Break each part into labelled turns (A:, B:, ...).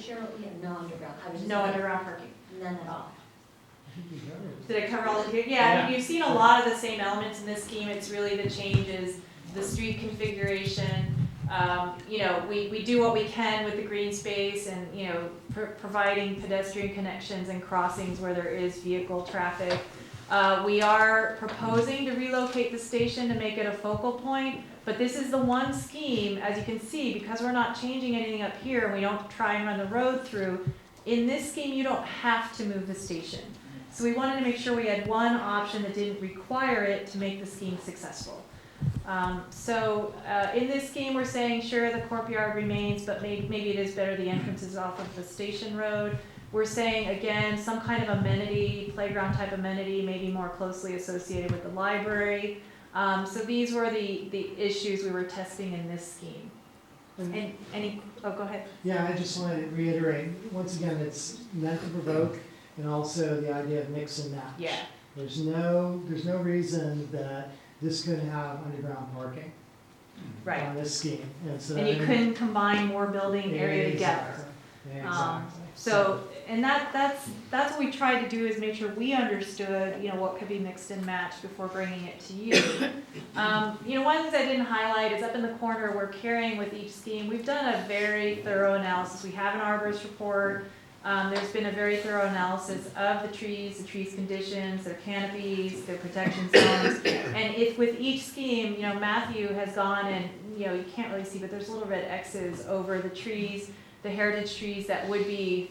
A: Cheryl, we have no underground. I was just
B: No
A: saying,
B: underground parking.
A: none at all.
B: Did I cover all the, yeah, I mean, you've seen a lot of the same elements in this scheme. It's really the changes, the street configuration. You know, we do what we can with the green space and, you know, providing pedestrian connections and crossings where there is vehicle traffic. We are proposing to relocate the station to make it a focal point, but this is the one scheme, as you can see, because we're not changing anything up here and we don't try and run the road through. In this scheme, you don't have to move the station. So we wanted to make sure we had one option that didn't require it to make the scheme successful. In this scheme, we're saying, sure, the courtyard remains, but maybe it is better the entrance is off of the station road. We're saying, again, some kind of amenity, playground type amenity, maybe more closely associated with the library. So these were the issues we were testing in this scheme. And go ahead.
C: Yeah, I just want to reiterate, once again, it's meant to provoke, and also the idea of mix and match.
B: Yeah.
C: There's no reason that this couldn't have underground parking
B: Right.
C: on this scheme. And so
B: And you couldn't combine more building area together.
C: Exactly.
B: And that's what we tried to do, is make sure we understood, you know, what could be mixed and matched before bringing it to you. You know, one of the things I didn't highlight is up in the corner, we're carrying with each scheme. We've done a very thorough analysis. We have an arborist report. There's been a very thorough analysis of the trees conditions, their canopies, their protection zones. And with each scheme, you know, Matthew has gone and, you know, you can't really see, but there's little red X's over the trees, the heritage trees that would be,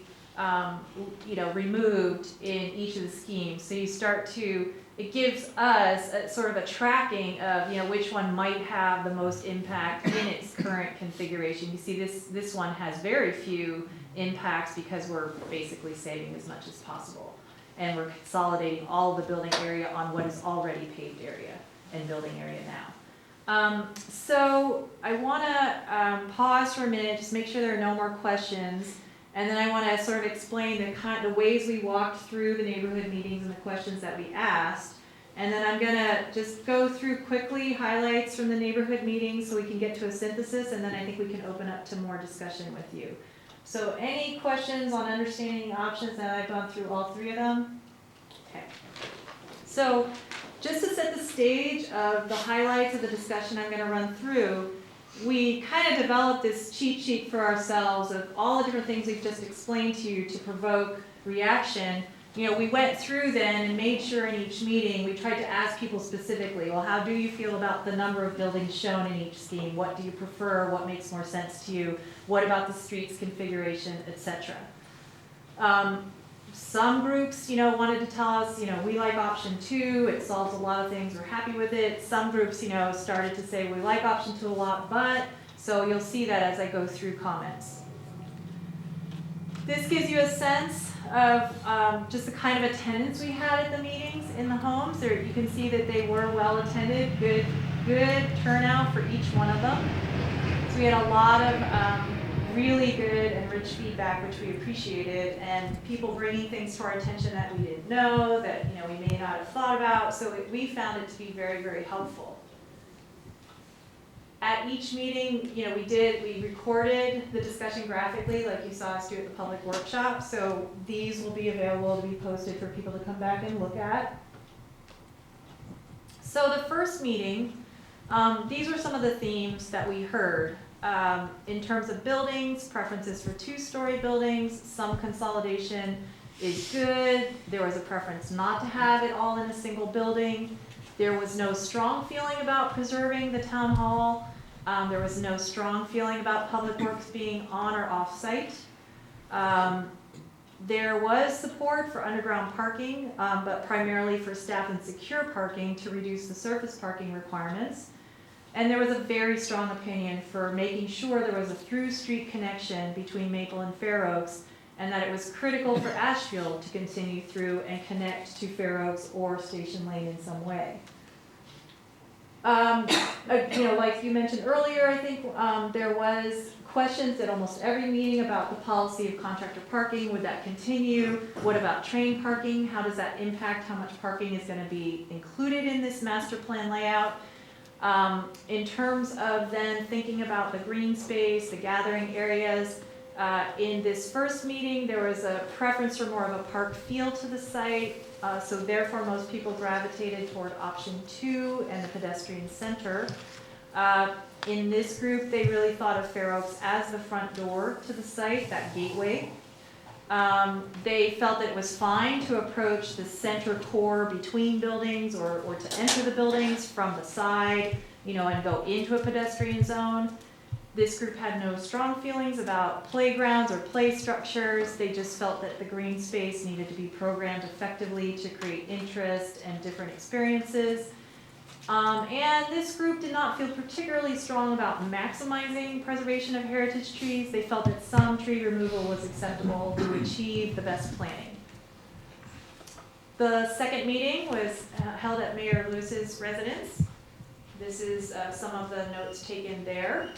B: you know, removed in each of the schemes. So you start to, it gives us a sort of a tracking of, you know, which one might have the most impact in its current configuration. You see this one has very few impacts because we're basically saving as much as possible. And we're consolidating all the building area on what is already paved area and building area now. So I want to pause for a minute, just make sure there are no more questions. And then I want to sort of explain the ways we walked through the neighborhood meetings and the questions that we asked. And then I'm going to just go through quickly highlights from the neighborhood meetings so we can get to a synthesis, and then I think we can open up to more discussion with you. So any questions on understanding options? That I've gone through all three of them? Okay. So just to set the stage of the highlights of the discussion I'm going to run through, we kind of developed this cheat sheet for ourselves of all the different things we've just explained to you to provoke reaction. You know, we went through then and made sure in each meeting we tried to ask people specifically, well, how do you feel about the number of buildings shown in each scheme? What do you prefer? What makes more sense to you? What about the streets configuration, etc.? Some groups, you know, wanted to tell us, you know, we like option 2, it solves a lot of things, we're happy with it. Some groups, you know, started to say we like option 2 a lot, but, so you'll see that as I go through comments. This gives you a sense of just the kind of attendance we had at the meetings in the homes. There, you can see that they were well attended, good turnout for each one of them. So we had a lot of really good and rich feedback, which we appreciated, and people bringing things to our attention that we didn't know, that, you know, we may not have thought about. So we found it to be very, very helpful. At each meeting, you know, we recorded the discussion graphically, like you saw us do at the public workshop. So these will be available to be posted for people to come back and look at. So the first meeting, these were some of the themes that we heard. In terms of buildings, preferences for 2-story buildings, some consolidation is good. There was a preference not to have it all in a single building. There was no strong feeling about preserving the town hall. There was no strong feeling about public works being on or off site. There was support for underground parking, but primarily for staff and secure parking to reduce the surface parking requirements. And there was a very strong opinion for making sure there was a through street connection between Maple and Fair Oaks, and that it was critical for Ashfield to continue through and connect to Fair Oaks or Station Lane in some way. You know, like you mentioned earlier, I think there was questions at almost every meeting about the policy of contractor parking. Would that continue? What about train parking? How does that impact how much parking is going to be included in this master plan layout? In terms of then thinking about the green space, the gathering areas, In this first meeting, there was a preference for more of a park feel to the site, so therefore most people gravitated toward option 2 and the pedestrian center. In this group, they really thought of Fair Oaks as the front door to the site, that gateway. They felt that it was fine to approach the center core between buildings or to enter the buildings from the side, and go into a pedestrian zone. This group had no strong feelings about playgrounds or play structures. They just felt that the green space needed to be programmed effectively to create interest and different experiences. And this group did not feel particularly strong about maximizing preservation of heritage trees. They felt that some tree removal was acceptable to achieve the best planning. The second meeting was held at Mayor Lewis's residence. This is some of the notes taken there.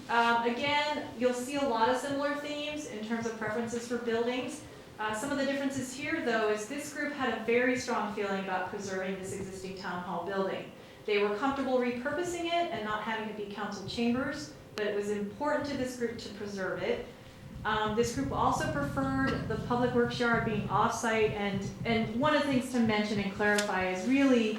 B: Again, you'll see a lot of similar themes in terms of preferences for buildings. Some of the differences here, though, is this group had a very strong feeling about preserving this existing town hall building. They were comfortable repurposing it and not having it be council chambers, but it was important to this group to preserve it. This group also preferred the public works yard being off-site, and one of the things to mention and clarify is really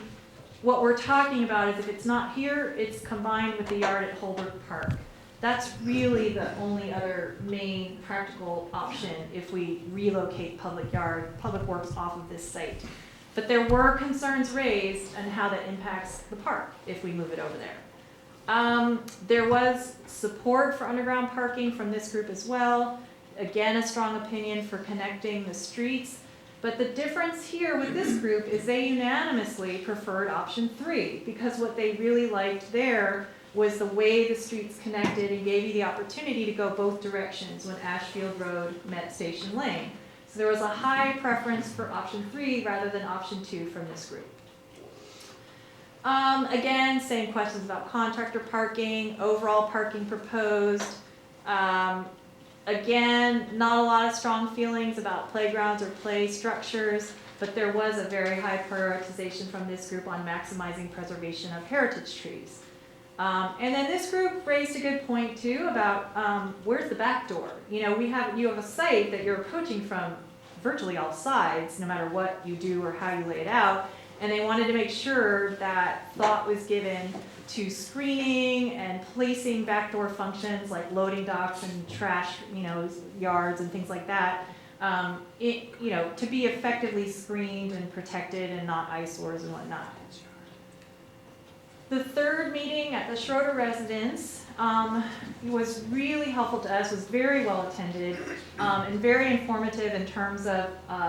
B: what we're talking about is if it's not here, it's combined with the yard at Holbrook Park. That's really the only other main practical option if we relocate public works off of this site. But there were concerns raised on how that impacts the park if we move it over there. There was support for underground parking from this group as well. Again, a strong opinion for connecting the streets. But the difference here with this group is they unanimously preferred option 3 because what they really liked there was the way the streets connected and gave you the opportunity to go both directions when Ashfield Road met Station Lane. So there was a high preference for option 3 rather than option 2 from this group. Again, same questions about contractor parking, overall parking proposed. Again, not a lot of strong feelings about playgrounds or play structures, but there was a very high prioritization from this group on maximizing preservation of heritage trees. And then this group raised a good point too about where's the back door? You have a site that you're approaching from virtually all sides, no matter what you do or how you lay it out. And they wanted to make sure that thought was given to screening and placing backdoor functions like loading docks and trash, yards and things like that, to be effectively screened and protected and not eyesores and whatnot. The third meeting at the Schroeder residence was really helpful to us, was very well attended, and very informative in terms of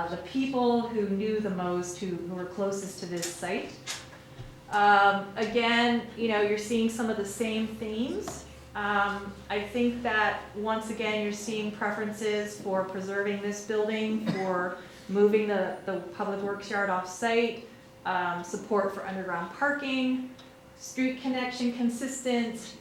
B: the people who knew the most, who were closest to this site. Again, you're seeing some of the same themes. I think that once again you're seeing preferences for preserving this building, for moving the public works yard off-site, support for underground parking, street connection consistent.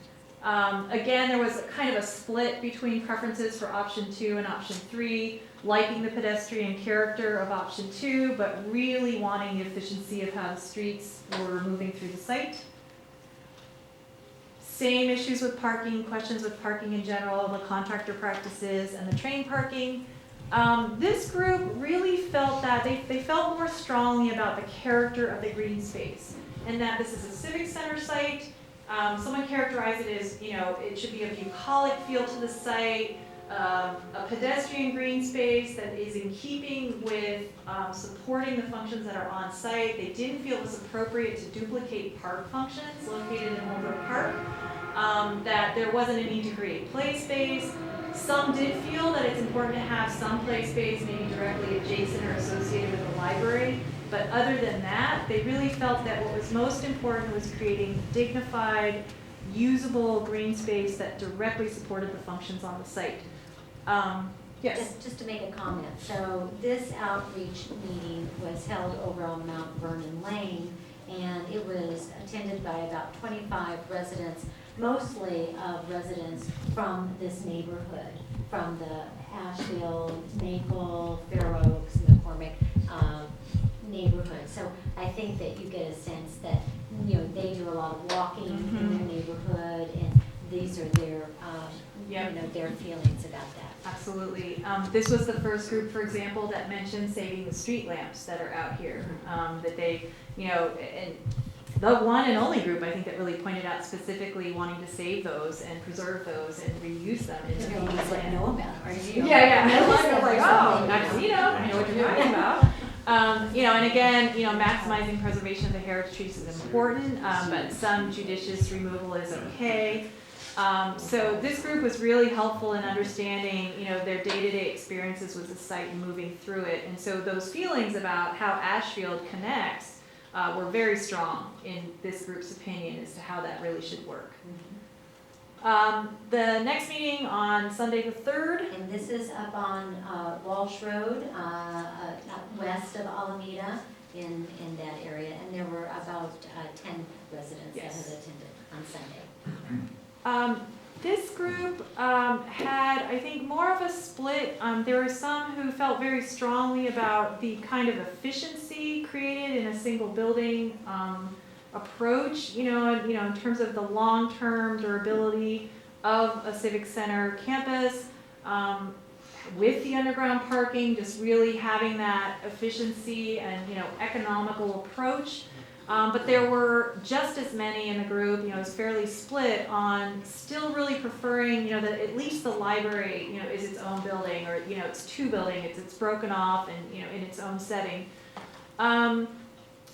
B: Again, there was kind of a split between preferences for option 2 and option 3, liking the pedestrian character of option 2, but really wanting the efficiency of how the streets were moving through the site. Same issues with parking, questions with parking in general, the contractor practices and the train parking. This group really felt that they felt more strongly about the character of the green space, and that this is a civic center site. Someone characterized it as, it should be a bucolic feel to the site, a pedestrian green space that is in keeping with supporting the functions that are on site. They didn't feel it was appropriate to duplicate park functions located in Holbrook Park, that there wasn't a need to create play space. Some did feel that it's important to have some play space maybe directly adjacent or associated with the library. But other than that, they really felt that what was most important was creating dignified, usable green space that directly supported the functions on the site. Yes?
A: Just to make a comment. So this outreach meeting was held over on Mount Vernon Lane, and it was attended by about 25 residents, mostly of residents from this neighborhood, from the Ashfield, Maple, Fair Oaks, McCormick neighborhood. So I think that you get a sense that they do a lot of walking in their neighborhood, and these are their
B: Yep.
A: their feelings about that.
B: Absolutely. This was the first group, for example, that mentioned saving the street lamps that are out here. That they, and the one and only group, I think, that really pointed out specifically wanting to save those and preserve those and reuse them in the
A: Everyone's
B: PD
A: like,
B: plan.
A: know about it, or
B: Yeah.
A: know
B: I was like, oh,
A: something.
B: I know what you're talking about. And again, maximizing preservation of the heritage trees is important, but some judicious removal is okay. So this group was really helpful in understanding, their day-to-day experiences with the site and moving through it. And so those feelings about how Ashfield connects were very strong in this group's opinion as to how that really should work. The next meeting on Sunday the 3rd.
A: And this is up on Walsh Road, up west of Alameda in that area. And there were about 10 residents that
B: Yes.
A: had attended on Sunday.
B: This group had, I think, more of a split. There were some who felt very strongly about the kind of efficiency created in a single building approach, in terms of the long-term durability of a civic center campus, with the underground parking, just really having that efficiency and, economical approach. But there were just as many in the group, it was fairly split on still really preferring, that at least the library, is its own building, or, it's two building, it's broken off and, in its own setting.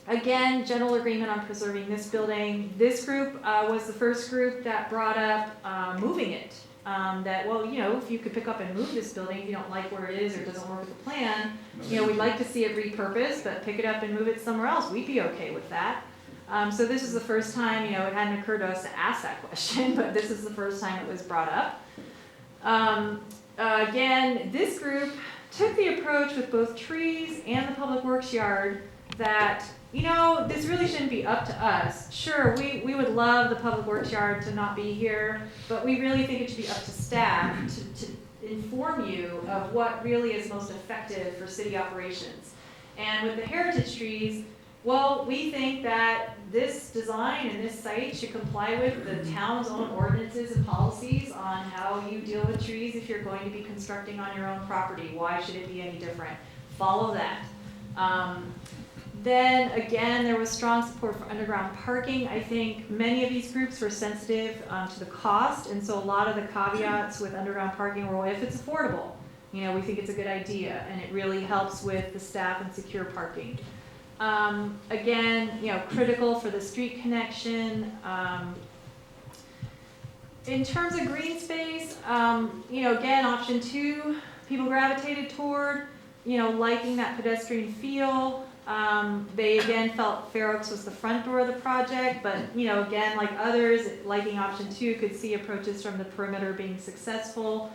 B: Again, general agreement on preserving this building. This group was the first group that brought up moving it. That, well, if you could pick up and move this building, if you don't like where it is or it doesn't work with the plan, we'd like to see it repurposed, but pick it up and move it somewhere else. We'd be okay with that. So this is the first time, it hadn't occurred to us to ask that question, but this is the first time it was brought up. Again, this group took the approach with both trees and the public works yard that, this really shouldn't be up to us. Sure, we would love the public works yard to not be here, but we really think it should be up to staff to inform you of what really is most effective for city operations. And with the heritage trees, well, we think that this design and this site should comply with the town's own ordinances and policies on how you deal with trees if you're going to be constructing on your own property. Why should it be any different? Follow that. Then again, there was strong support for underground parking. I think many of these groups were sensitive to the cost, and so a lot of the caveats with underground parking were, well, if it's affordable, we think it's a good idea, and it really helps with the staff and secure parking. Again, critical for the street connection. In terms of green space, again, option 2, people gravitated toward, liking that pedestrian feel. They again felt Fair Oaks was the front door of the project, but again, like others, liking option 2, could see approaches from the perimeter being successful.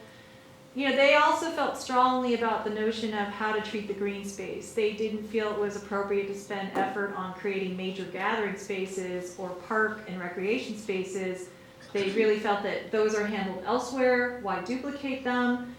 B: They also felt strongly about the notion of how to treat the green space. They didn't feel it was appropriate to spend effort on creating major gathering spaces or park and recreation spaces. They really felt that those are handled elsewhere. Why duplicate them?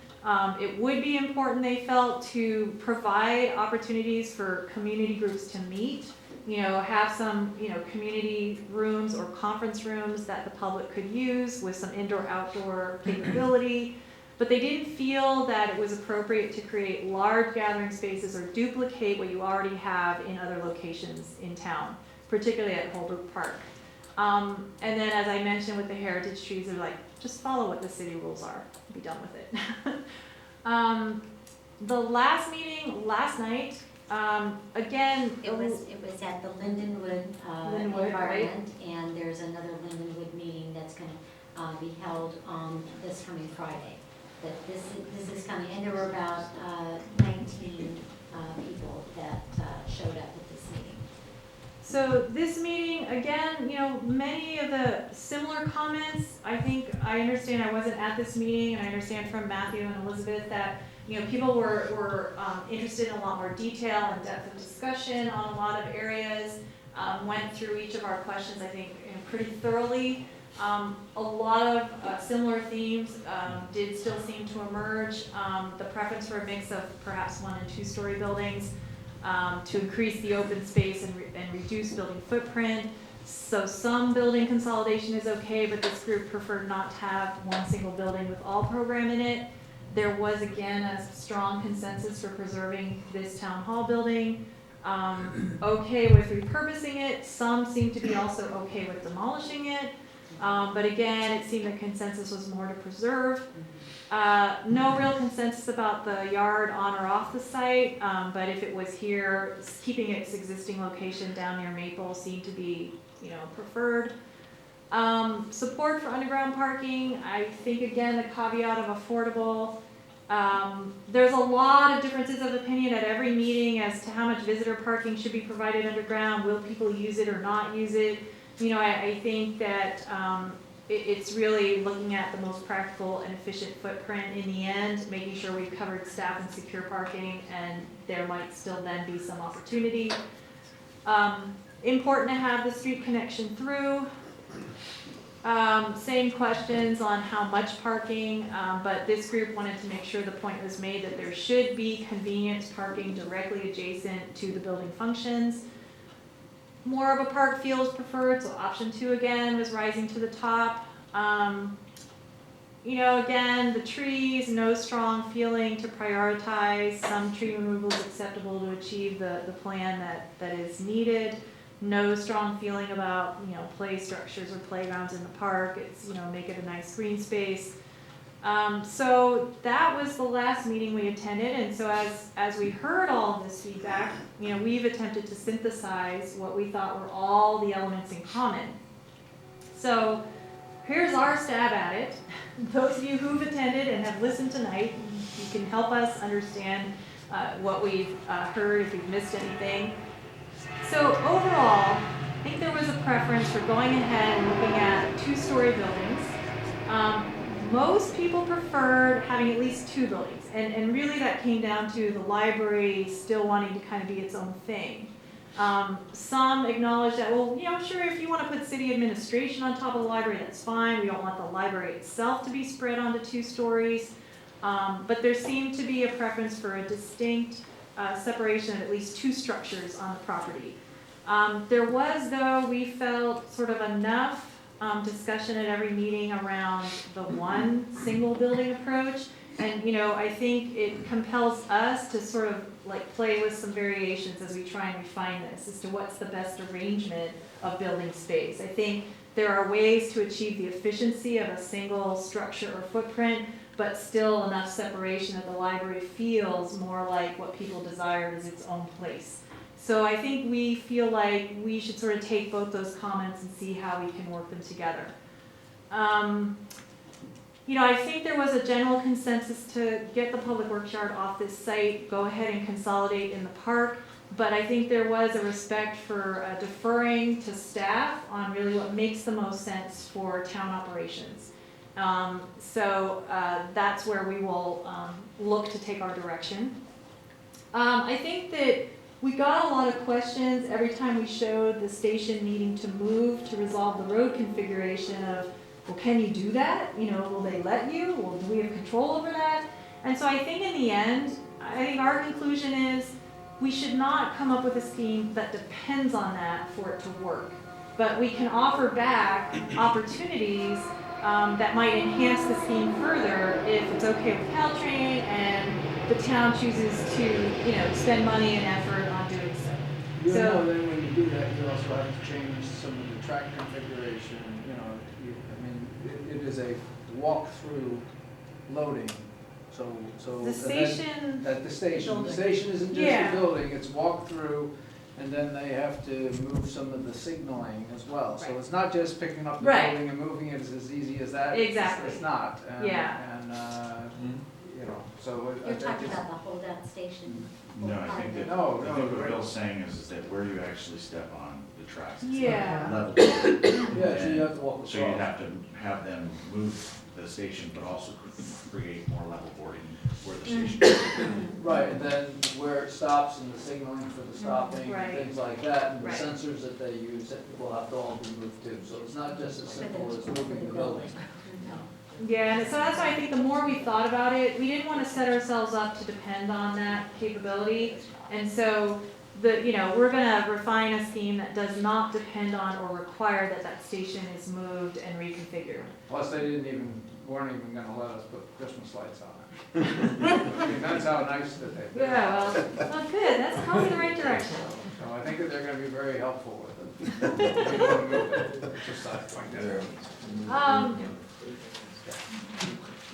B: It would be important, they felt, to provide opportunities for community groups to meet, have some, community rooms or conference rooms that the public could use with some indoor-outdoor capability. But they didn't feel that it was appropriate to create large gathering spaces or duplicate what you already have in other locations in town, particularly at Holbrook Park. And then, as I mentioned with the heritage trees, they're like, just follow what the city rules are. Be done with it. The last meeting last night, again,
A: It was at the Lindenwood
B: Lindenwood, right?
A: apartment, and there's another Lindenwood meeting that's going to be held on this coming Friday. But this is coming, and there were about 19 people that showed up at this meeting.
B: So this meeting, again, many of the similar comments. I think I understand, I wasn't at this meeting, and I understand from Matthew and Elizabeth that people were interested in a lot more detail and depth of discussion on a lot of areas. Went through each of our questions, I think, pretty thoroughly. A lot of similar themes did still seem to emerge. The preference for a mix of perhaps 1- and 2-story buildings to increase the open space and reduce building footprint. So some building consolidation is okay, but this group preferred not to have one single building with all program in it. There was again a strong consensus for preserving this town hall building. Okay with repurposing it. Some seem to be also okay with demolishing it. But again, it seemed the consensus was more to preserve. No real consensus about the yard on or off the site, but if it was here, keeping its existing location down near Maple seemed to be, preferred. Support for underground parking, I think again the caveat of affordable. There's a lot of differences of opinion at every meeting as to how much visitor parking should be provided underground. Will people use it or not use it? I think that it's really looking at the most practical and efficient footprint in the end, making sure we've covered staff and secure parking, and there might still then be some opportunity. Important to have the street connection through. Same questions on how much parking, but this group wanted to make sure the point was made that there should be convenience parking directly adjacent to the building functions. More of a park feel is preferred, so option 2 again was rising to the top. Again, the trees, no strong feeling to prioritize. Some tree removal is acceptable to achieve the plan that is needed. No strong feeling about, play structures or playgrounds in the park. It's, make it a nice green space. So that was the last meeting we attended, and so as we heard all of this feedback, we've attempted to synthesize what we thought were all the elements in common. So here's our stab at it. Those of you who've attended and have listened tonight, you can help us understand what we've heard, if we've missed anything. So overall, I think there was a preference for going ahead and looking at 2-story buildings. Most people preferred having at least 2 buildings, and really that came down to the library still wanting to kind of be its own thing. Some acknowledge that, sure, if you want to put city administration on top of the library, that's fine. We don't want the library itself to be spread onto 2 stories. But there seemed to be a preference for a distinct separation of at least 2 structures on the property. There was, though, we felt sort of enough discussion at every meeting around the one single building approach, and I think it compels us to sort of play with some variations as we try and refine this as to what's the best arrangement of building space. I think there are ways to achieve the efficiency of a single structure or footprint, but still enough separation that the library feels more like what people desire as its own place. So I think we feel like we should sort of take both those comments and see how we can work them together. I think there was a general consensus to get the public works yard off this site, go ahead and consolidate in the park, but I think there was a respect for deferring to staff on really what makes the most sense for town operations. So that's where we will look to take our direction. I think that we got a lot of questions every time we showed the station needing to move to resolve the road configuration of, well, can you do that? Will they let you? Well, do we have control over that? And so I think in the end, I think our conclusion is we should not come up with a scheme that depends on that for it to work. But we can offer back opportunities that might enhance the scheme further if it's okay with Caltrain and the town chooses to, spend money and effort on doing so.
D: Then when you do that, you also have to change some of the track configuration. It is a walk-through loading. So
B: The station.
D: At the station.
B: Building.
D: The station isn't just
B: Yeah.
D: a building, it's walk-through, and then they have to move some of the signaling as well. So
B: Right.
D: it's not just picking up the
B: Right.
D: building and moving it as easy as that.
B: Exactly.
D: It's not. And,
B: Yeah.
D: And, so.
A: You're talking about the holdout station.
E: No, I think that,
D: No,
E: I think
D: no,
E: what Bill's saying is that where you actually step on the tracks. It's
B: Yeah.
E: not level.
D: Yeah, so you have to walk across.
E: So you'd have to have them move the station, but also create more level boarding where the station is.
D: Right, and then where it stops and the signaling for the stopping
B: Right.
D: and things like that, and the
B: Right.
D: sensors that they use, that will have to all be moved too. So it's not just as simple as moving the building.
B: Yeah, and so that's why I think the more we thought about it, we didn't want to set ourselves up to depend on that capability. And so we're gonna refine a scheme that does not depend on or require that that station is moved and reconfigured.
D: Plus, they weren't even gonna let us put Christmas lights on it. I mean, that's how nice that they've been.
B: Yeah, well, good, that's going in the right direction.
D: So I think that they're gonna be very helpful with it. We wanna move it. Just a point there.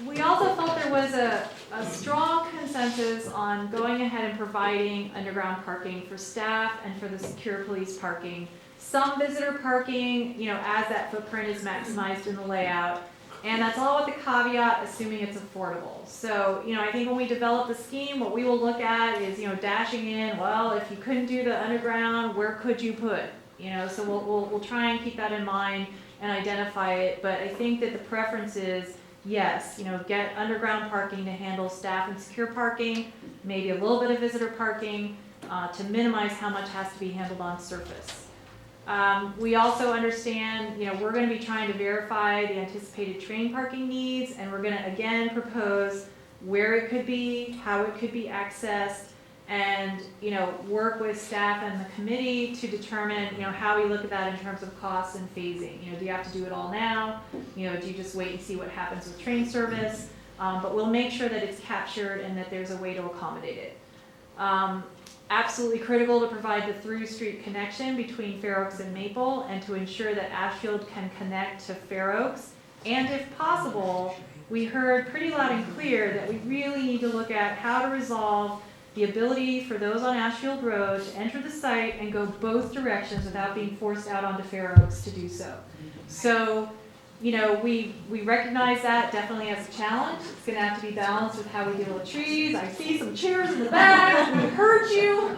B: We also felt there was a strong consensus on going ahead and providing underground parking for staff and for the secure police parking. Some visitor parking, as that footprint is maximized in the layout. And that's all with the caveat, assuming it's affordable. So, I think when we develop the scheme, what we will look at is, dashing in, well, if you couldn't do the underground, where could you put? So we'll try and keep that in mind and identify it. But I think that the preference is, yes, get underground parking to handle staff and secure parking, maybe a little bit of visitor parking, to minimize how much has to be handled on surface. We also understand, we're going to be trying to verify the anticipated train parking needs, and we're going to again propose where it could be, how it could be accessed, and work with staff and the committee to determine how we look at that in terms of costs and phasing. Do you have to do it all now? Do you just wait and see what happens with train service? But we'll make sure that it's captured and that there's a way to accommodate it. Absolutely critical to provide the through street connection between Fair Oaks and Maple, and to ensure that Ashfield can connect to Fair Oaks. And if possible, we heard pretty loud and clear that we really need to look at how to resolve the ability for those on Ashfield Road to enter the site and go both directions without being forced out onto Fair Oaks to do so. So, we recognize that definitely as a challenge. It's going to have to be balanced with how we deal with trees. I see some chairs in the back. We heard you.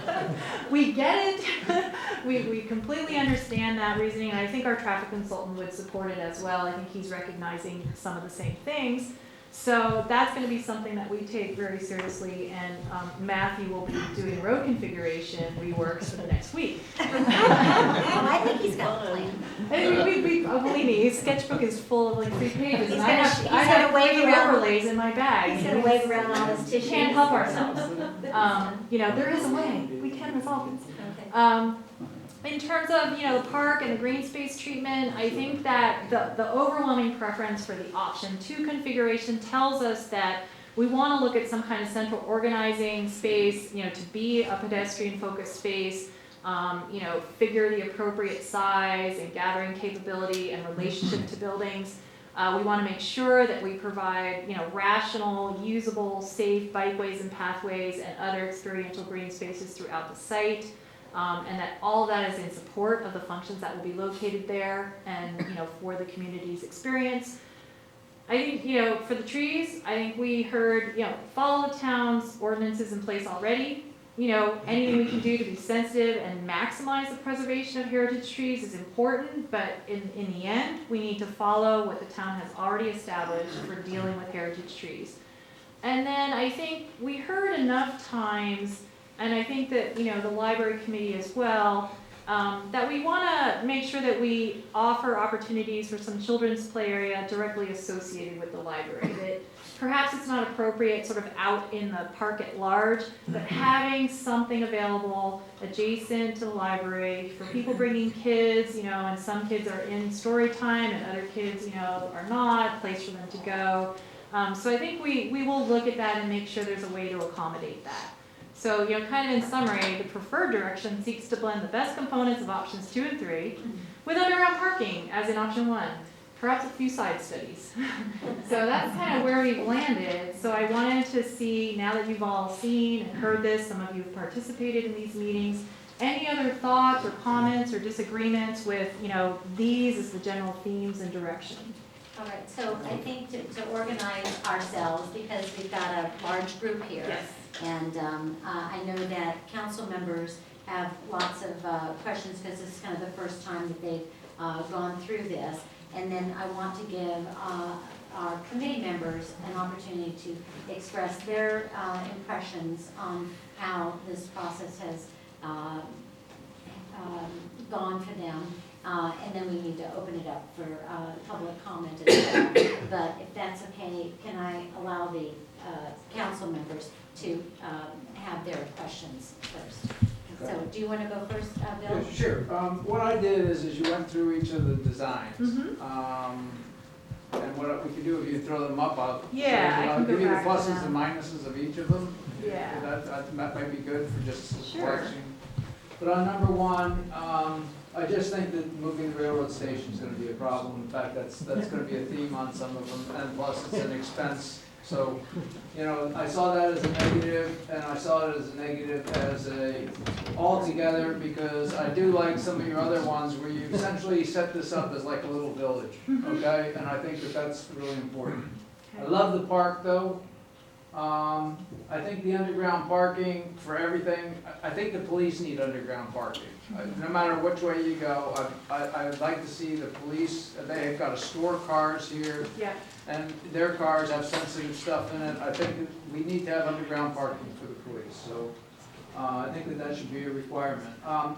B: We get it. We completely understand that reasoning, and I think our traffic consultant would support it as well. I think he's recognizing some of the same things. So that's going to be something that we take very seriously, and Matthew will be doing road configuration reworks for the next week.
A: I think he's got a plan.
B: Believe me, his sketchbook is full of like 3 pages.
A: He's
B: and
A: gonna
B: I have
A: wave
B: 3
A: around-
B: overlays in my bag.
A: He's gonna wave around all his tissues.
B: We can't help ourselves. There is a way. We can resolve this.
A: Okay.
B: In terms of the park and the green space treatment, I think that the overwhelming preference for the option 2 configuration tells us that we want to look at some kind of central organizing space, to be a pedestrian focused space, figure the appropriate size and gathering capability and relationship to buildings. We want to make sure that we provide, rational, usable, safe bikeways and pathways and other experiential green spaces throughout the site. And that all of that is in support of the functions that will be located there and, for the community's experience. I think, for the trees, I think we heard, follow the town's ordinances in place already. Anything we can do to be sensitive and maximize the preservation of heritage trees is important, but in the end, we need to follow what the town has already established for dealing with heritage trees. And then I think we heard enough times, and I think that, the library committee as well, that we want to make sure that we offer opportunities for some children's play area directly associated with the library. That perhaps it's not appropriate sort of out in the park at large, but having something available adjacent to the library for people bringing kids, and some kids are in story time and other kids, are not, a place for them to go. So I think we will look at that and make sure there's a way to accommodate that. So, kind of in summary, the preferred direction seeks to blend the best components of options 2 and 3 with underground parking, as in option 1, perhaps a few side studies. So that's kind of where we've landed. So I wanted to see, now that you've all seen and heard this, some of you have participated in these meetings, any other thoughts or comments or disagreements with, these as the general themes and direction?
A: All right, so I think to organize ourselves, because we've got a large group here.
B: Yes.
A: And I know that council members have lots of questions, because this is kind of the first time that they've gone through this. And then I want to give our committee members an opportunity to express their impressions on how this process has gone for them. And then we need to open it up for public comment as well. But if that's okay, can I allow the council members to have their questions first? So do you want to go first, Bill?
D: Yeah, sure. What I did is you went through each of the designs.
B: Mhm.
D: And what we could do, if you throw them up,
B: Yeah, I can go
D: give you the
B: back to
D: pluses
B: them.
D: and minuses of each of them.
B: Yeah.
D: That might be good for just
B: Sure.
D: watching. But on number one, I just think that moving the railroad station is gonna be a problem. In fact, that's gonna be a theme on some of them, and plus it's an expense. So, you know, I saw that as a negative, and I saw it as a negative as a altogether, because I do like some of your other ones where you essentially set this up as like a little village, okay? And I think that that's really important. I love the park though. I think the underground parking for everything, I think the police need underground parking. No matter which way you go, I'd like to see the police, they've got to store cars here,
B: Yeah.
D: and their cars have sensitive stuff in it. I think that we need to have underground parking for the police, so I think that should be a requirement.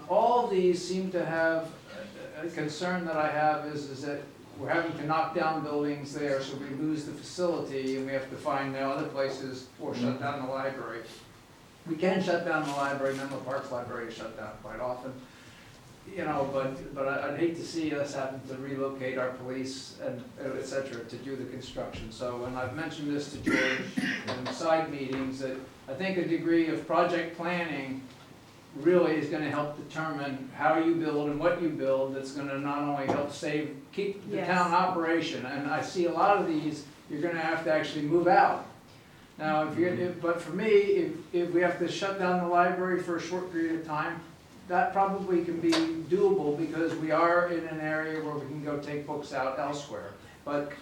D: All of these seem to have, a concern that I have is that we're having to knock down buildings there, so we lose the facility, and we have to find now other places or shut down the library. We can shut down the library, Menlo Park's library is shut down quite often, you know, but I'd hate to see us having to relocate our police and et cetera to do the construction. So, and I've mentioned this to George in side meetings, that I think a degree of project planning really is gonna help determine how you build and what you build. That's gonna not only help keep the
B: Yes.
D: town operation, and I see a lot of these, you're gonna have to actually move out. Now, but for me, if we have to shut down the library for a short period of time, that probably can be doable, because we are in an area where we can go take books out elsewhere. But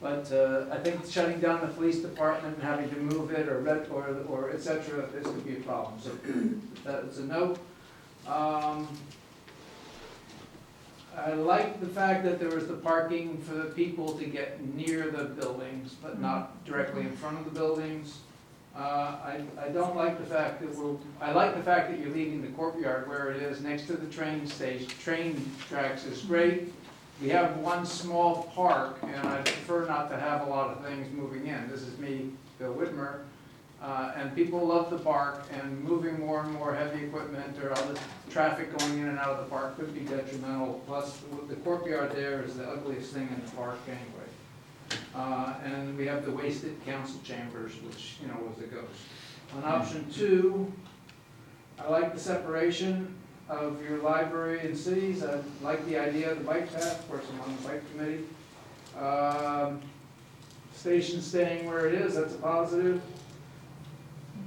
D: I think shutting down the police department and having to move it or et cetera, is gonna be a problem. So that's a no. I like the fact that there was the parking for the people to get near the buildings, but not directly in front of the buildings. I don't like the fact that I like the fact that you're leaving the courtyard where it is, next to the train station. Train tracks is great. We have one small park, and I prefer not to have a lot of things moving in. This is me, Bill Whitmer. And people love the park, and moving more and more heavy equipment or other traffic going in and out of the park could be detrimental. Plus, the courtyard there is the ugliest thing in the park anyway. And we have the wasted council chambers, which, you know, was a ghost. On option 2, I like the separation of your library and cities. I like the idea of the bike path. Of course, I'm on the bike committee. Station staying where it is, that's a positive.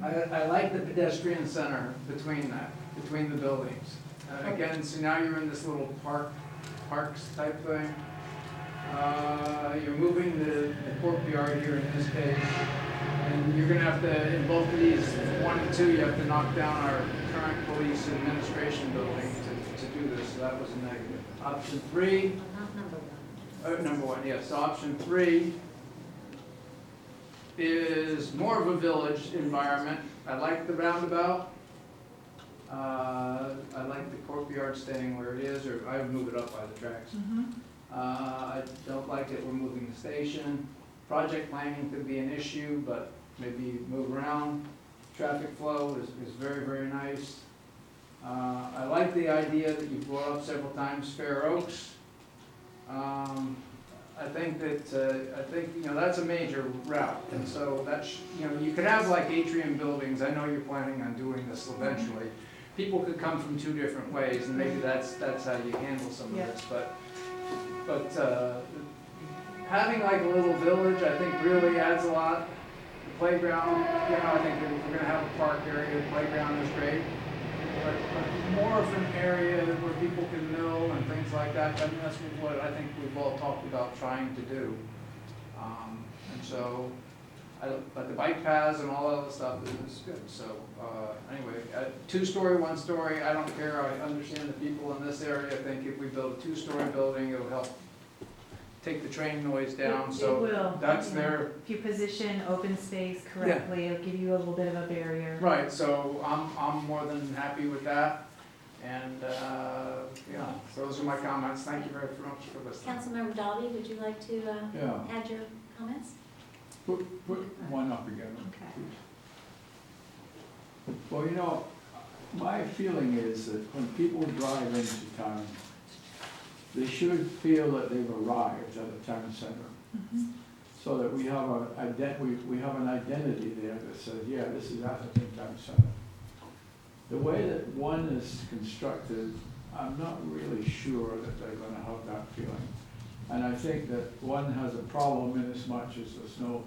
D: I like the pedestrian center between the buildings. Again, so now you're in this little parks type thing. You're moving the courtyard here in this case, and you're gonna have to, in both of these, 1 and 2, you have to knock down our current police administration building to do this, so that was a negative. Option 3,
A: Not number 1.
D: number 1, yes, so option 3 is more of a village environment. I like the roundabout. I like the courtyard staying where it is, or I would move it up by the tracks. I don't like that we're moving the station. Project planning could be an issue, but maybe move around. Traffic flow is very, very nice. I like the idea that you brought up several times, Fair Oaks. I think you know, that's a major route, and so that's, you know, you could have like atrium buildings. I know you're planning on doing this eventually. People could come from 2 different ways, and maybe that's how you handle some of this. But having like a little village, I think really adds a lot. The playground, you know, I think if we're gonna have a park area, the playground is great. But more of an area where people can mill and things like that. I mean, that's what I think we've all talked about trying to do. And so, but the bike paths and all that other stuff is good. So anyway, 2-story, 1-story, I don't care. I understand the people in this area think if we build a 2-story building, it'll help take the train noise down.
B: It will.
D: That's
B: Yeah.
D: their.
B: If you position open space correctly, it'll give you a little bit of a barrier.
D: Right, so I'm more than happy with that, and, yeah, so those are my comments. Thank you very much for listening.
A: Councilmember Dolly, would you like to
F: Yeah.
A: add your comments?
F: Put one up again.
B: Okay.
F: Well, you know, my feeling is that when people drive into town, they should feel that they've arrived at a town center. So that we have we have an identity there that says, yeah, this is Atherton Town Center. The way that one is constructed, I'm not really sure that they're gonna have that feeling. And I think that one has a problem in as much as there's no,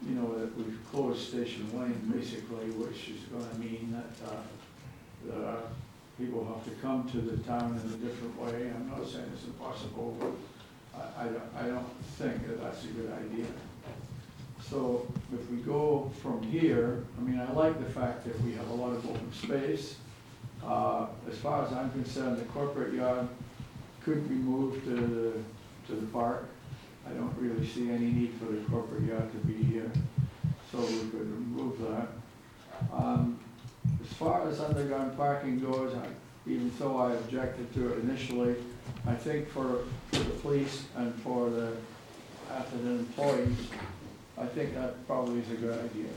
F: you know, that we've closed Station Lane basically, which is gonna mean that people have to come to the town in a different way. I'm not saying it's impossible, but I don't think that that's a good idea. So if we go from here, I mean, I like the fact that we have a lot of open space. As far as I'm concerned, the corporate yard could be moved to the park. I don't really see any need for the corporate yard to be here, so we could remove that. As far as underground parking goes, even though I objected to it initially, I think for the police and for the Atherton employees, I think that probably is a good idea,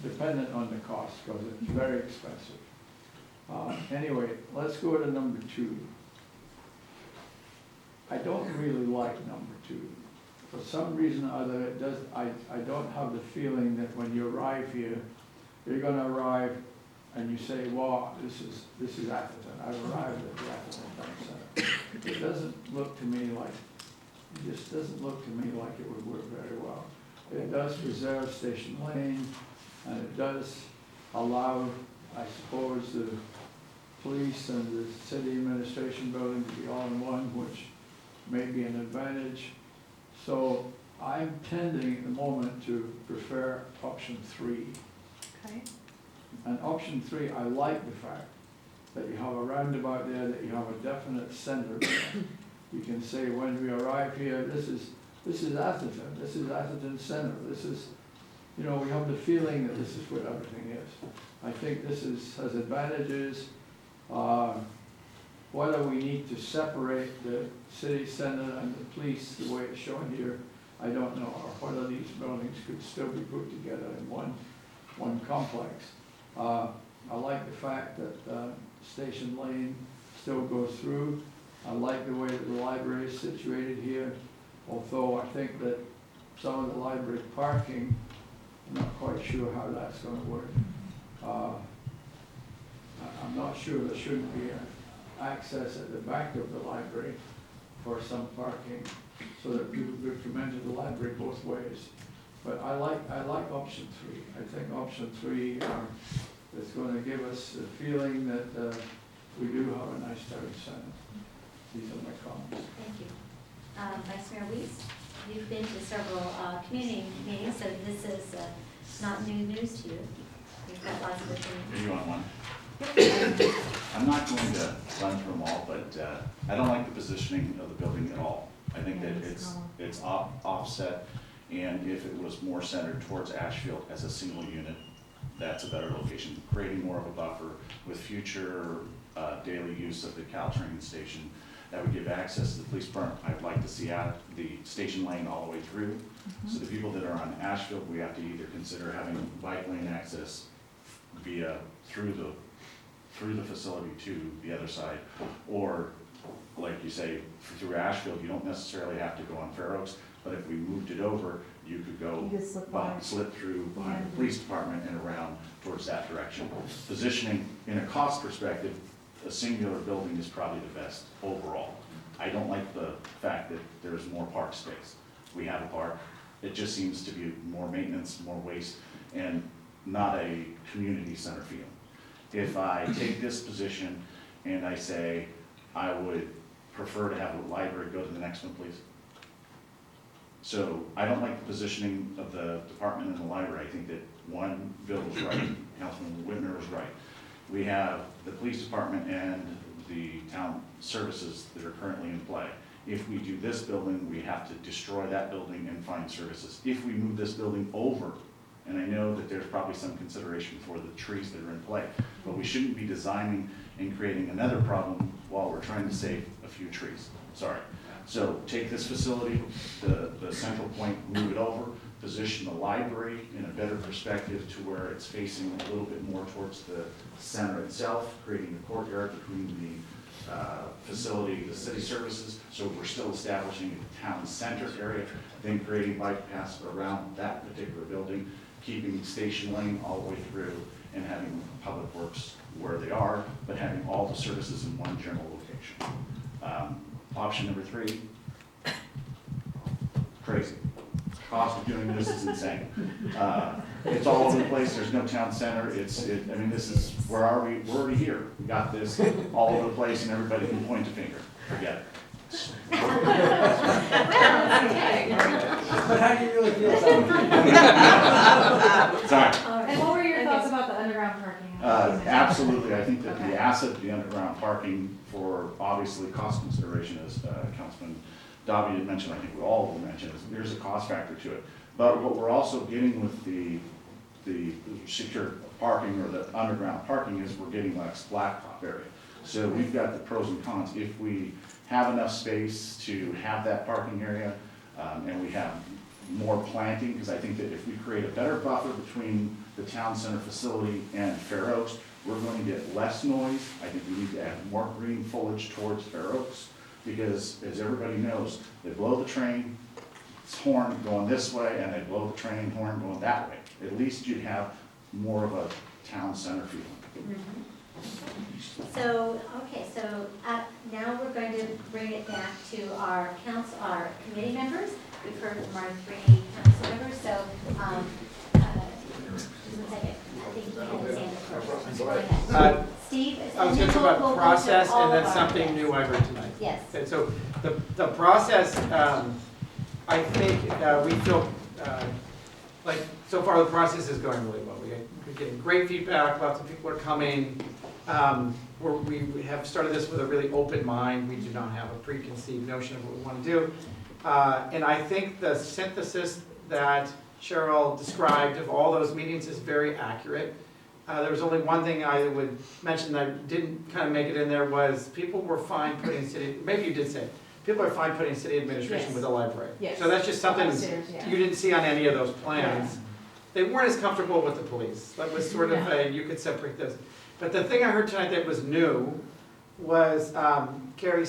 F: dependent on the cost, because it's very expensive. Anyway, let's go to number 2. I don't really like number 2. For some reason or other, it does. I don't have the feeling that when you arrive here, you're going to arrive and you say, "Wow, this is Atherton. I've arrived at the Atherton Town Center." It doesn't look to me like. It just doesn't look to me like it would work very well. It does preserve Station Lane, and it does allow, I suppose, the police and the city administration building to be all in one, which may be an advantage. So I'm tending at the moment to prefer option 3.
B: Okay.
F: And option 3, I like the fact that you have a roundabout there, that you have a definite center there. You can say when we arrive here, this is Atherton, this is Atherton Center, this is, you know, we have the feeling that this is what everything is. I think this has advantages. Whether we need to separate the city center and the police the way it's shown here, I don't know, or whether these buildings could still be put together in one complex. I like the fact that Station Lane still goes through. I like the way that the library is situated here, although I think that some of the library parking, I'm not quite sure how that's going to work. I'm not sure there shouldn't be access at the back of the library for some parking, so that people could come into the library both ways. But I like option 3. I think option 3 is going to give us the feeling that we do have a nice town center. These are my comments.
A: Thank you. Vice Mayor Weiss, you've been to several community meetings, so this is not new news to you. You've got lots of different.
E: Are you on one? I'm not going to run through them all, but I don't like the positioning of the building at all. I think that it's offset, and if it was more centered towards Ashfield as a single unit, that's a better location, creating more of a buffer with future daily use of the Caltrain station. That would give access to the police department. I'd like to see out the station lane all the way through. So the people that are on Ashfield, we have to either consider having bike lane access via through the facility to the other side, or like you say, through Ashfield, you don't necessarily have to go on Fair Oaks, but if we moved it over, you could go
B: You could
E: slip through behind the police department and around towards that direction. Positioning in a cost perspective, a singular building is probably the best overall. I don't like the fact that there's more park space. We have a park. It just seems to be more maintenance, more waste, and not a community center feel. If I take this position and I say, I would prefer to have the library go to the next one, please. So I don't like the positioning of the department and the library. I think that one, Bill was right, Councilman Whitmer was right. We have the police department and the town services that are currently in play. If we do this building, we have to destroy that building and find services. If we move this building over, and I know that there's probably some consideration for the trees that are in play, but we shouldn't be designing and creating another problem while we're trying to save a few trees. Sorry. So take this facility, the central point, move it over, position the library in a better perspective to where it's facing a little bit more towards the center itself, creating a courtyard between the facility, the city services. So we're still establishing a town center area, then creating bike paths around that particular building, keeping Station Lane all the way through, and having Public Works where they are, but having all the services in one general location. Option number 3, crazy. Cost of doing this is insane. It's all over the place, there's no town center, I mean, this is, where are we? We're already here. We got this all over the place and everybody can point a finger. Forget it.
D: But how do you really feel about it?
E: Sorry.
B: And what were your thoughts about the underground parking?
E: Absolutely, I think that
B: Okay.
E: the asset of the underground parking for obviously cost consideration, as Councilman Dobby had mentioned, I think we all will mention, is there's a cost factor to it. But what we're also getting with the secure parking or the underground parking is we're getting less blacktop area. So we've got the pros and cons. If we have enough space to have that parking area, and we have more planting, because I think that if we create a better buffer between the town center facility and Fair Oaks, we're going to get less noise. I think we need to add more green foliage towards Fair Oaks, because as everybody knows, they blow the train, it's horn going this way, and they blow the train horn going that way. At least you'd have more of a town center feeling.
A: So, okay, so now we're going to bring it back to our committee members. We've heard from our 3 council members, so, just a second, I think you had his hand up first. Go ahead. Steve?
G: I was going to talk about process and then something new I heard tonight.
A: Yes.
G: Okay, so the process, I think we feel like so far the process is going really well. We're getting great feedback, lots of people are coming. We have started this with a really open mind. We do not have a preconceived notion of what we want to do. And I think the synthesis that Cheryl described of all those meetings is very accurate. There was only one thing I would mention that didn't kind of make it in there was people were fine putting maybe you did say it. People are fine putting city administration
B: Yes.
G: with the library.
B: Yes.
G: So that's just something
B: Upstairs, yeah.
G: you didn't see on any of those plans. They weren't as comfortable with the police. That was sort of you could separate those. But the thing I heard tonight that was new was Carrie